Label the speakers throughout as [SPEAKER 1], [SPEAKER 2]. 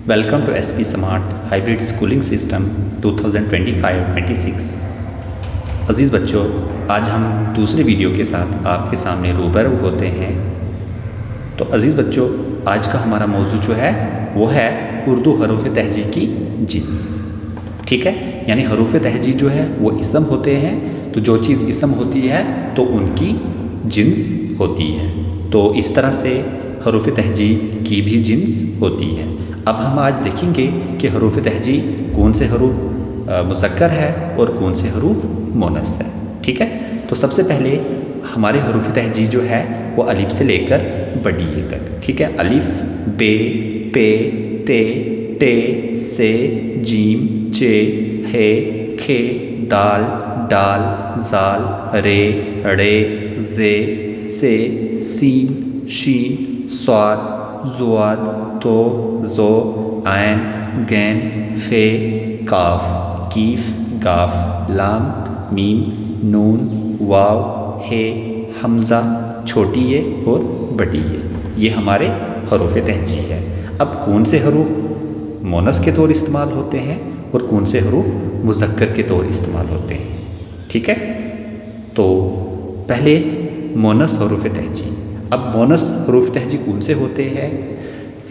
[SPEAKER 1] Welcome to S P smart hybrid schooling system 2025-26۔ عزیز بچوں، آج ہم دوسرے ویڈیو کے ساتھ آپ کے سامنے روبرو ہوتے ہیں۔ تو عزیز بچوں، آج کا ہمارا موضوع جو ہے وہ ہے اردو حروف تہجی کی جنس۔ ٹھیک ہے، یعنی حروف تہجی جو ہے وہ اسم ہوتے ہیں، تو جو چیز اسم ہوتی ہے تو ان کی جنس ہوتی ہے۔ تو اس طرح سے حروف تہجی کی بھی جنس ہوتی ہے۔ اب ہم آج دیکھیں گے کہ حروف تہجی کون سے حروف مذکر ہے اور کون سے حروف مؤنث ہے۔ ٹھیک ہے، تو سب سے پہلے ہمارے حروف تہجی جو ہے وہ الف سے لے کر بڑی اے تک۔ ٹھیک ہے، الف، بے، پے، تے، ٹے، سے، جیم، چے، ہے، کھے، دال، ڈال، زال، رے، ڑے، زے، سے، سین، شین، صاد، ضاد، تو، زو، عین، غین، فے، کاف، کیف، گاف، لام، میم، نون، واو، ہے، حمزہ، چھوٹی اے اور بڑی اے، یہ ہمارے حروف تہجی ہے۔ اب کون سے حروف مؤنث کے طور استعمال ہوتے ہیں اور کون سے حروف مذکر کے طور استعمال ہوتے ہیں؟ ٹھیک ہے، تو پہلے مؤنث حروف تہجی۔ اب مؤنث حروف تہجی کون سے ہوتے ہیں؟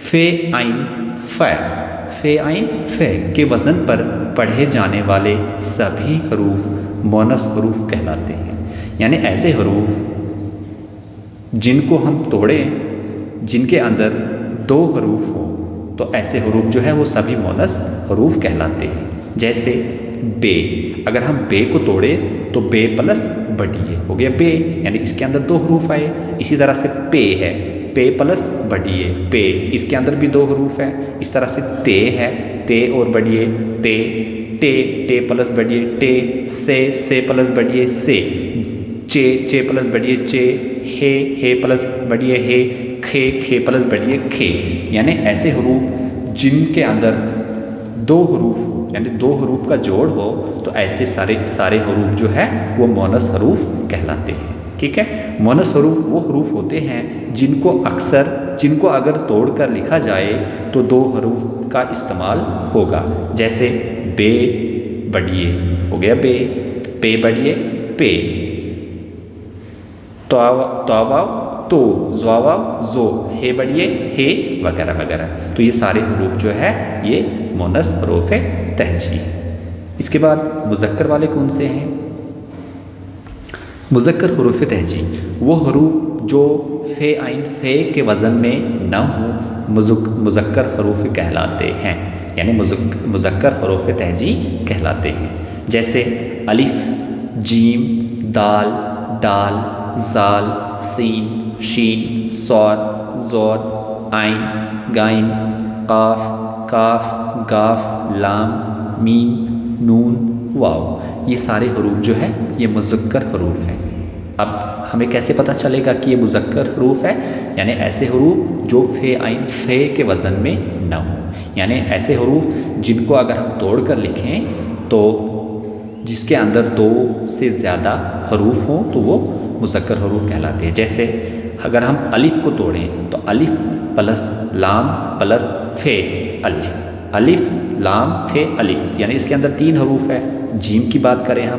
[SPEAKER 1] فے، عین، فے، فے، عین، فے کے وزن پر پڑھے جانے والے سبھی حروف مؤنث حروف کہلاتے ہیں۔ یعنی ایسے حروف جن کو ہم توڑیں، جن کے اندر دو حروف ہوں، تو ایسے حروف جو ہے وہ سبھی مؤنث حروف کہلاتے ہیں۔ جیسے بے، اگر ہم بے کو توڑیں تو بے پلس بڑی اے ہو گیا بے، یعنی اس کے اندر دو حروف آئے۔ اسی طرح سے پے ہے، پے پلس بڑی اے، پے، اس کے اندر بھی دو حروف ہیں۔ اس طرح سے تے ہے، تے اور بڑی اے، تے، ٹے، ٹے پلس بڑی اے، ٹے، سے پلس بڑی اے، سے، چے، چے پلس بڑی اے، چے، ہے پلس بڑی اے، ہے، کھے پلس بڑی اے، کھے۔ یعنی ایسے حروف جن کے اندر دو حروف ہو، یعنی دو حروف کا جوڑ ہو، تو ایسے سارے حروف جو ہے وہ مؤنث حروف کہلاتے ہیں۔ ٹھیک ہے، مؤنث حروف وہ حروف ہوتے ہیں جن کو اگر توڑ کر لکھا جائے تو دو حروف کا استعمال ہوگا۔ جیسے بے بڑی اے ہو گیا بے، پے بڑی اے، پے، تو، تو، زوا، زو، ہے بڑی اے، ہے، وغیرہ وغیرہ۔ تو یہ سارے حروف جو ہے یہ مؤنث حروف تہجی ہے۔ اس کے بعد مذکر والے کون سے ہیں؟ مذکر حروف تہجی وہ حروف جو فے، عین، فے کے وزن میں نہ ہوں، مذکر حروف کہلاتے ہیں، یعنی مذکر حروف تہجی کہلاتے ہیں۔ جیسے الف، جیم، دال، ڈال، زال، سین، شین، صاد، ضاد، عین، غین، قاف، کاف، گاف، لام، میم، نون، واو، یہ سارے حروف جو ہے یہ مذکر حروف ہیں۔ اب ہمیں کیسے پتہ چلے گا کہ یہ مذکر حروف ہے؟ یعنی ایسے حروف جو فے، عین، فے کے وزن میں نہ ہوں، یعنی ایسے حروف جن کو اگر ہم توڑ کر لکھیں تو جس کے اندر دو سے زیادہ حروف ہوں تو وہ مذکر حروف کہلاتے ہیں۔ جیسے اگر ہم الف کو توڑیں تو الف پلس لام پلس فے، الف، الف، لام، فے، الف، یعنی اس کے اندر تین حروف ہے۔ جیم کی بات کریں ہم،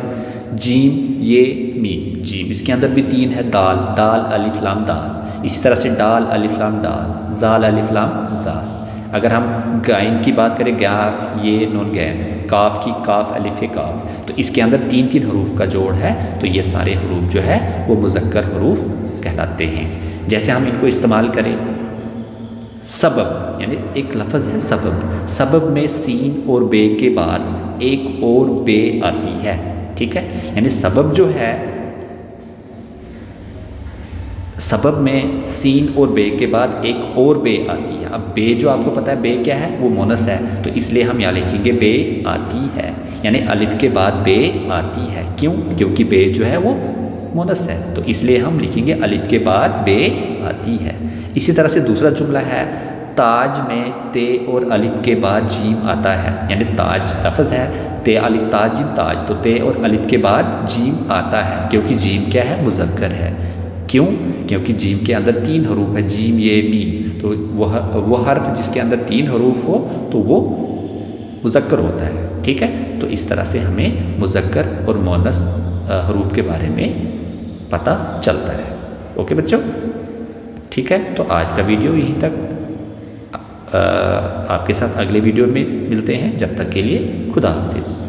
[SPEAKER 1] جیم، یہ، میم، جیم، اس کے اندر بھی تین ہے، دال، دال، الف، لام، دال، اسی طرح سے ڈال، الف، لام، ڈال، زال، الف، لام، زال۔ اگر ہم غین کی بات کریں، گاف، یہ، نون، غین، کاف کی، کاف، الف، کاف، تو اس کے اندر تین حروف کا جوڑ ہے، تو یہ سارے حروف جو ہے وہ مذکر حروف کہلاتے ہیں۔ جیسے ہم ان کو استعمال کریں، سبب، یعنی ایک لفظ ہے سبب، سبب میں سین اور بے کے بعد ایک اور بے آتی ہے۔ ٹھیک ہے، یعنی سبب جو ہے، سبب میں سین اور بے کے بعد ایک اور بے آتی ہے۔ اب بے جو آپ کو پتہ ہے بے کیا ہے، وہ مؤنث ہے، تو اس لیے ہم یہاں لکھیں گے بے آتی ہے، یعنی الف کے بعد بے آتی ہے۔ کیوں؟ کیونکہ بے جو ہے وہ مؤنث ہے، تو اس لیے ہم لکھیں گے الف کے بعد بے آتی ہے۔ اسی طرح سے دوسرا جملہ ہے، تاج میں تے اور الف کے بعد جیم آتا ہے، یعنی تاج لفظ ہے، تے، الف، تاج، جیم، تاج، تو تے اور الف کے بعد جیم آتا ہے، کیونکہ جیم کیا ہے، مذکر ہے۔ کیوں؟ کیونکہ جیم کے اندر تین حروف ہے، جیم، یہ، میم، تو وہ حرف جس کے اندر 3 حروف ہو تو وہ مذکر ہوتا ہے، ٹھیک ہے؟ تو اس طرح سے ہمیں مذکر اور مؤنث حروف کے بارے میں پتہ چلتا ہے۔ اوکے بچوں، ٹھیک ہے؟ تو آج کا ویڈیو یہیں تک، آپ کے ساتھ اگلے ویڈیو میں ملتے ہیں، جب تک کے لیے خدا حافظ۔